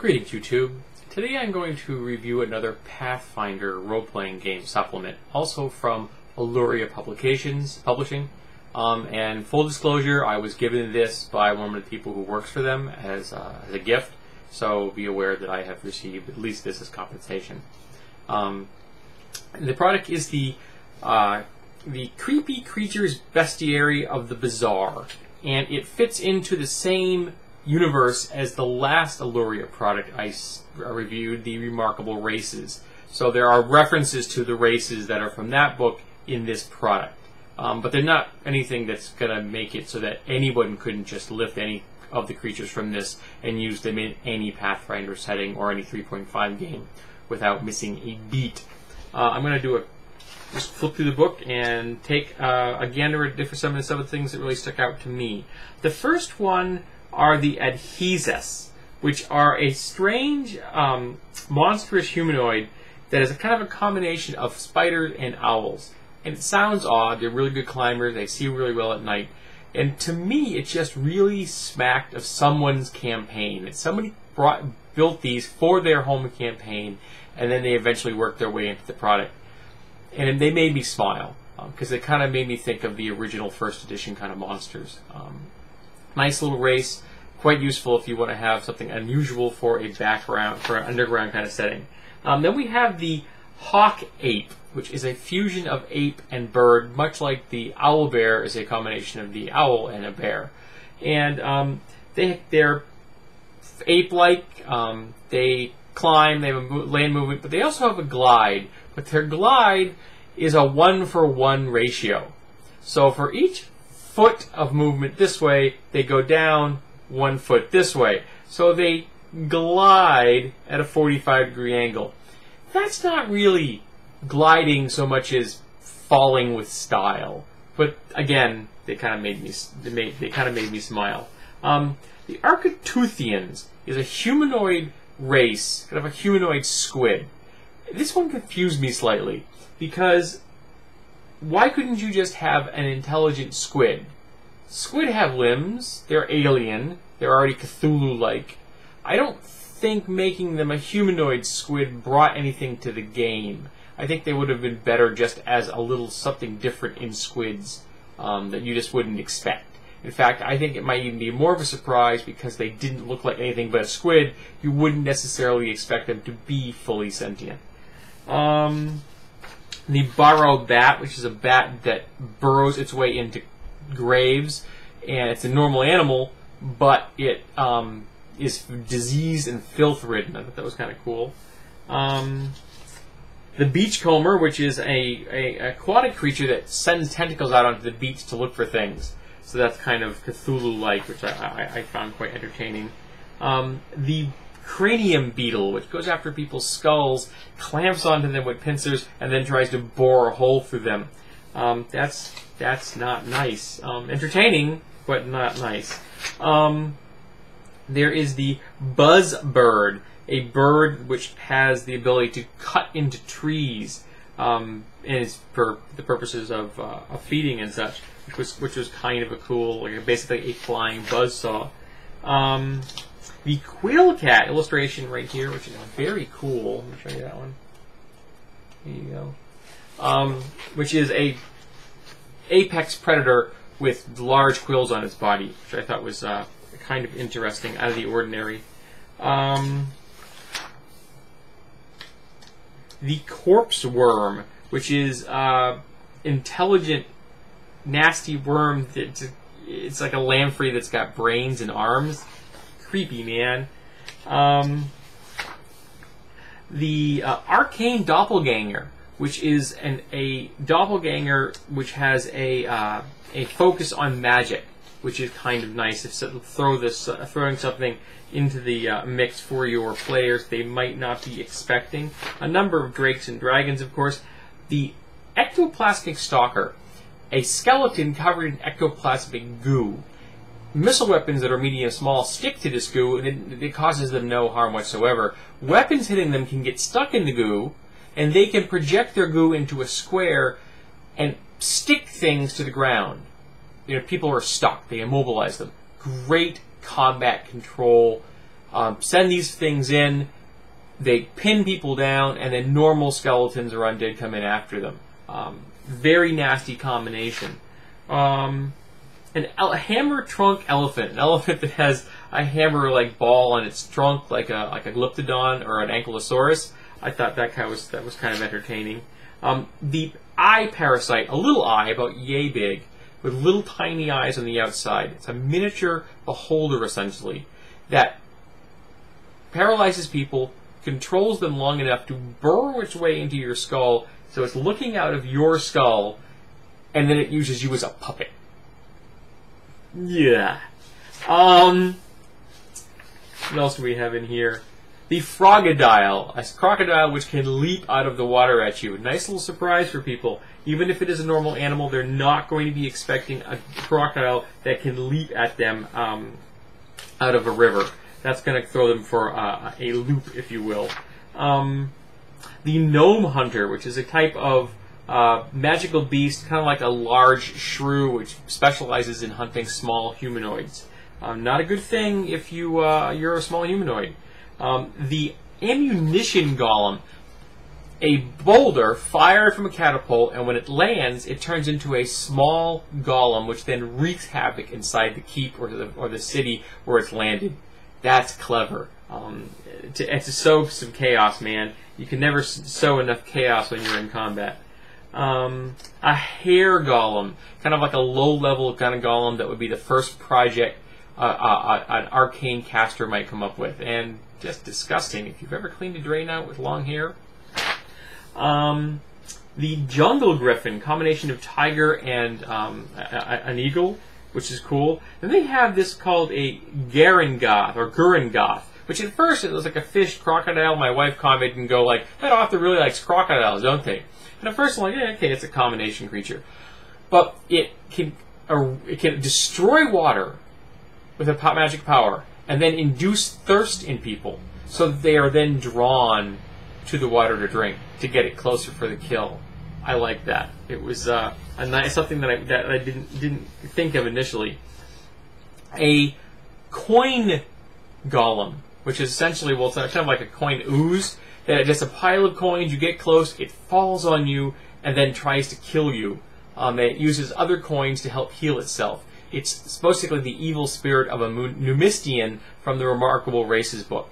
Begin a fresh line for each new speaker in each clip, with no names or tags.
Greetings, YouTube. Today I'm going to review another Pathfinder role-playing game supplement, also from Alluria Publishing. And full disclosure, I was given this by one of the people who works for them as a gift, so be aware that I have received at least this as compensation. The product is the Creepy Creatures Bestiary of the Bizarre, and it fits into the same universe as the last Alluria product I reviewed, the Remarkable Races. So there are references to the races that are from that book in this product. But they're not anything that's going to make it so that anyone couldn't just lift any of the creatures from this and use them in any Pathfinder setting or any 3.5 game without missing a beat. I'm going to just flip through the book and take a gander at some of the things that really stuck out to me. The first one are the Adhesias, which are a strange, monstrous humanoid that is a kind of a combination of spiders and owls. And it sounds odd. They're really good climbers. They see really well at night. And to me, it just really smacked of someone's campaign. That somebody built these for their home campaign, and then they eventually worked their way into the product. And they made me smile, because they kind of made me think of the original first edition kind of monsters. Nice little race, quite useful if you want to have something unusual for a background, for an underground kind of setting. Then we have the Hawk Ape, which is a fusion of ape and bird, much like the Owl Bear is a combination of the owl and a bear. And they're ape-like, they climb, they have a land movement, but they also have a glide. But their glide is a 1-for-1 ratio. So for each foot of movement this way, they go down 1 foot this way. So they glide at a 45-degree angle. That's not really gliding so much as falling with style. But again, they kind of made me smile. The Archituthians is a humanoid race, kind of a humanoid squid. This one confused me slightly, because why couldn't you just have an intelligent squid? Squid have limbs, they're alien, they're already Cthulhu-like. I don't think making them a humanoid squid brought anything to the game. I think they would have been better just as a little something different in squids that you just wouldn't expect. In fact, I think it might even be more of a surprise because they didn't look like anything but a squid. You wouldn't necessarily expect them to be fully sentient. The burrow bat, which is a bat that burrows its way into graves, and it's a normal animal, but it is diseased and filth-ridden. I thought that was kind of cool. The beachcomber, which is a aquatic creature that sends tentacles out onto the beach to look for things. So that's kind of Cthulhu-like, which I found quite entertaining. The cranium beetle, which goes after people's skulls, clamps onto them with pincers, and then tries to bore a hole through them. That's not nice. Entertaining, but not nice. There is the buzzbird, a bird which has the ability to cut into trees, and it's for the purposes of feeding and such, which was kind of a cool, like basically a flying buzzsaw. The Quill Cat illustration right here, which is very cool. Let me show you that one. There you go. Which is a apex predator with large quills on its body, which I thought was kind of interesting, out of the ordinary. The corpse worm, which is intelligent, nasty worm. It's like a lamprey that's got brains and arms. Creepy, man. The arcane doppelganger, which is a doppelganger which has a focus on magic, which is kind of nice. If throwing something into the mix for your players they might not be expecting. A number of drakes and dragons, of course. The ectoplasmic stalker, a skeleton covered in ectoplasmic goo. Missile weapons that are medium small stick to this goo, and it causes them no harm whatsoever. Weapons hitting them can get stuck in the goo, and they can project their goo into a square and stick things to the ground. You know, people are stuck. They immobilize them. Great combat control. Send these things in, they pin people down, and then normal skeletons or undead come in after them. Very nasty combination. A hammer trunk elephant, an elephant that has a hammer-like ball on its trunk, like a glyptodon or an ankylosaurus. I thought that was kind of entertaining. The eye parasite, a little eye about yay big, with little tiny eyes on the outside. It's a miniature beholder, essentially, that paralyzes people, controls them long enough to burrow its way into your skull, so it's looking out of your skull, and then it uses you as a puppet. Yeah. What else do we have in here? The Frogodile, a crocodile which can leap out of the water at you. Nice little surprise for people. Even if it is a normal animal, they're not going to be expecting a crocodile that can leap at them out of a river. That's going to throw them for a loop, if you will. The Gnome Hunter, which is a type of magical beast, kind of like a large shrew, which specializes in hunting small humanoids. Not a good thing if you're a small humanoid. The Ammunition Golem, a boulder fired from a catapult, and when it lands, it turns into a small golem, which then wreaks havoc inside the keep or the city where it's landed. That's clever. To sow some chaos, man. You can never sow enough chaos when you're in combat. A hair golem, kind of like a low-level kind of golem that would be the first project an arcane caster might come up with, and just disgusting if you've ever cleaned a drain out with long hair. The Jungle Griffin, combination of tiger and an eagle, which is cool. Then they have this called a Garangoth, or Gurengoth, which at first it was like a fish crocodile. My wife commented and go like, that author really likes crocodiles, don't they? And at first I'm like, yeah, okay, it's a combination creature. But it can destroy water with a magic power, and then induce thirst in people, so that they are then drawn to the water to drink, to get it closer for the kill. I like that. It was something that I didn't think of initially. A coin golem, which is essentially, well, it's kind of like a coin ooze, that it's just a pile of coins, you get close, it falls on you, and then tries to kill you. It uses other coins to help heal itself. It's basically the evil spirit of a Numistian from the Remarkable Races book.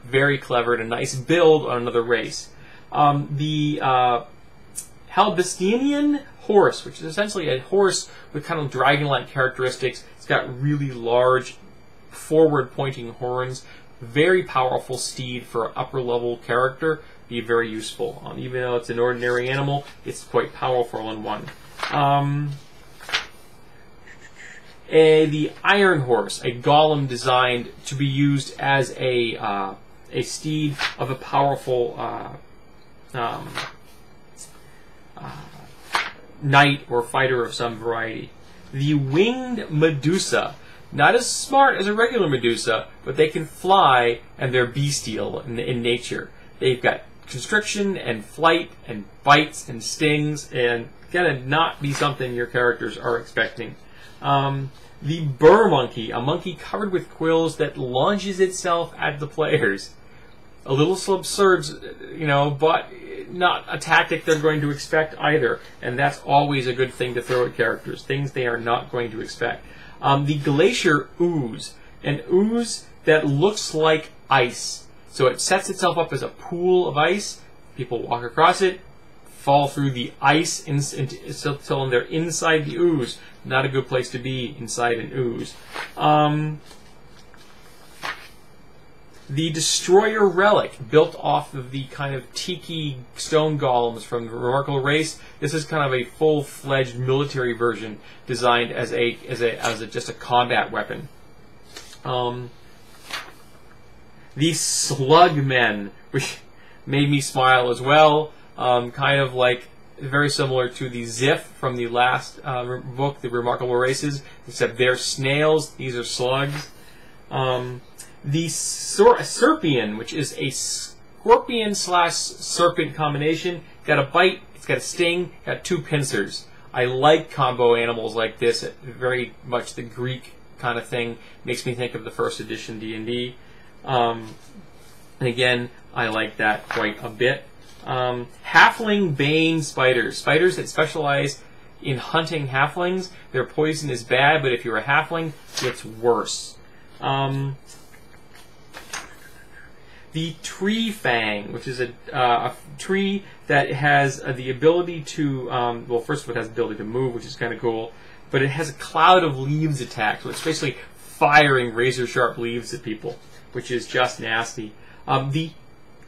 Very clever and a nice build on another race. The Halbistinian horse, which is essentially a horse with kind of dragon-like characteristics. It's got really large, forward-pointing horns. Very powerful steed for an upper-level character. Be very useful. Even though it's an ordinary animal, it's quite powerful in one. The Iron Horse, a golem designed to be used as a steed of a powerful knight or fighter of some variety. The Winged Medusa, not as smart as a regular Medusa, but they can fly and they're bestial in nature. They've got constriction and flight and bites and stings, and gonna not be something your characters are expecting. The Burr Monkey, a monkey covered with quills that launches itself at the players. A little absurd, but not a tactic they're going to expect either. And that's always a good thing to throw at characters, things they are not going to expect. The Glacier Ooze, an ooze that looks like ice. So it sets itself up as a pool of ice. People walk across it, fall through the ice until they're inside the ooze. Not a good place to be inside an ooze. The Destroyer Relic, built off of the kind of tiki stone golems from the Remarkable Race. This is kind of a full-fledged military version designed as just a combat weapon. The Slugmen, which made me smile as well. Kind of like very similar to the Ziff from the last book, The Remarkable Races, except they're snails, these are slugs. The Serpian, which is a scorpion/serpent combination. Got a bite, it's got a sting, got two pincers. I like combo animals like this, very much the Greek kind of thing. Makes me think of the first edition D&D. And again, I like that quite a bit. Halfling Bane spiders. Spiders that specialize in hunting halflings. Their poison is bad, but if you're a halfling, it's worse. The Tree Fang, which is a tree that has the ability to, well, first of all, it has the ability to move, which is kind of cool, but it has a cloud of leaves attack, so it's basically firing razor-sharp leaves at people, which is just nasty. The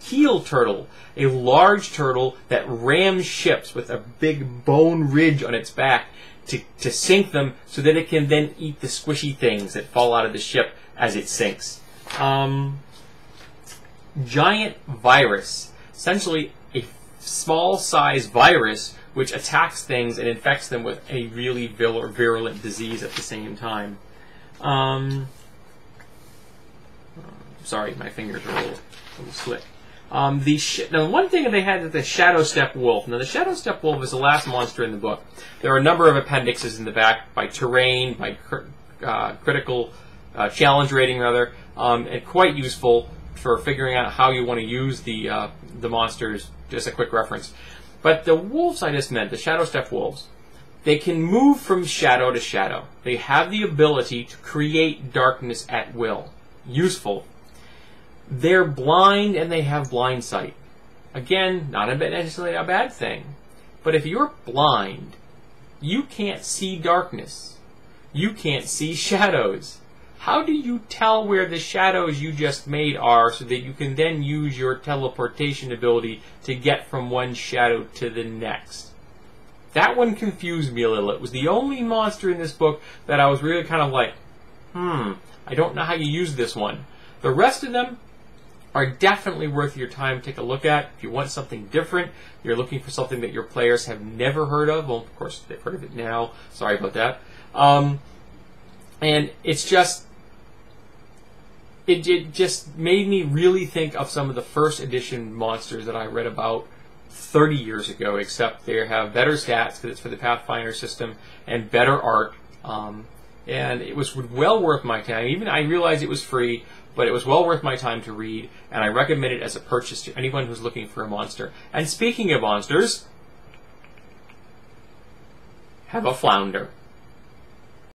Heel Turtle, a large turtle that rams ships with a big bone ridge on its back to sink them so that it can then eat the squishy things that fall out of the ship as it sinks. Giant Virus, essentially a small-sized virus which attacks things and infects them with a really virulent disease at the same time. Sorry, my fingers are a little slick. Now, one thing that they had is the Shadow Step Wolf. Now, the Shadow Step Wolf is the last monster in the book. There are a number of appendixes in the back by terrain, by critical challenge rating, rather, and quite useful for figuring out how you want to use the monsters. Just a quick reference. But the wolves I just meant, the Shadow Step Wolves, they can move from shadow to shadow. They have the ability to create darkness at will. Useful. They're blind and they have blind sight. Again, not necessarily a bad thing. But if you're blind, you can't see darkness. You can't see shadows. How do you tell where the shadows you just made are so that you can then use your teleportation ability to get from one shadow to the next? That one confused me a little. It was the only monster in this book that I was really kind of like, I don't know how you use this one. The rest of them are definitely worth your time to take a look at. If you want something different, you're looking for something that your players have never heard of. Well, of course, they've heard of it now. Sorry about that. And it's just... It just made me really think of some of the first edition monsters that I read about 30 years ago, except they have better stats because it's for the Pathfinder system and better art. And it was well worth my time. I realized it was free, but it was well worth my time to read, and I recommend it as a purchase to anyone who's looking for a monster. And speaking of monsters, have a flounder.